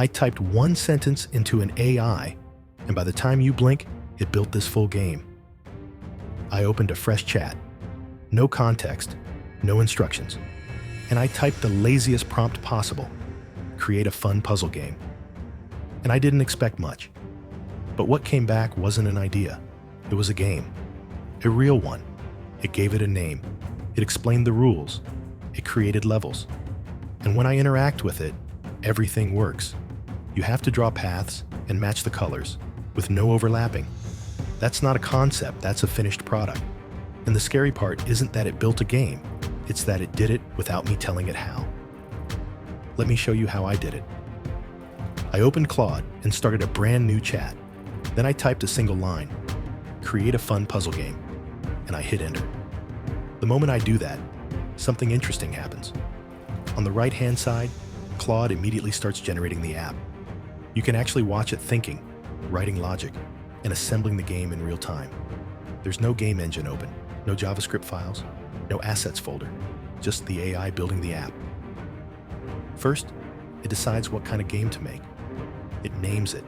I typed one sentence into an AI, and by the time you blink, it built this full game. I opened a fresh chat. No context, no instructions. And I typed the laziest prompt possible. Create a fun puzzle game. And I didn't expect much. But what came back wasn't an idea. It was a game. A real one. It gave it a name. It explained the rules. It created levels. And when I interact with it, everything works. You have to draw paths and match the colors, with no overlapping. That's not a concept, that's a finished product. And the scary part isn't that it built a game, it's that it did it without me telling it how. Let me show you how I did it. I opened Claude and started a brand new chat. Then I typed a single line, create a fun puzzle game, and I hit enter. The moment I do that, something interesting happens. On the right-hand side, Claude immediately starts generating the app. You can actually watch it thinking, writing logic, and assembling the game in real time. There's no game engine open, no JavaScript files, no assets folder, just the AI building the app. First, it decides what kind of game to make. It names it,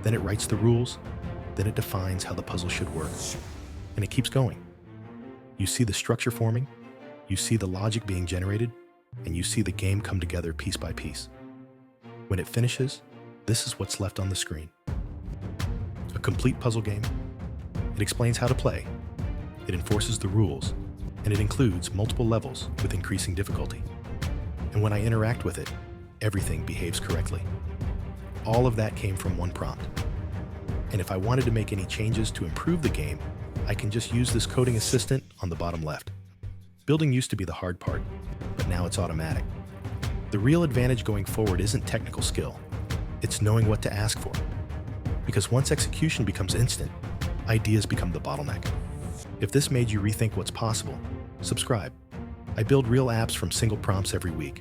then it writes the rules, then it defines how the puzzle should work. And it keeps going. You see the structure forming, you see the logic being generated, and you see the game come together piece by piece. When it finishes, this is what's left on the screen. A complete puzzle game. It explains how to play. It enforces the rules, and it includes multiple levels with increasing difficulty. And when I interact with it, everything behaves correctly. All of that came from one prompt. And if I wanted to make any changes to improve the game, I can just use this coding assistant on the bottom left. Building used to be the hard part, but now it's automatic. The real advantage going forward isn't technical skill, it's knowing what to ask for. Because once execution becomes instant, ideas become the bottleneck. If this made you rethink what's possible, subscribe. I build real apps from single prompts every week.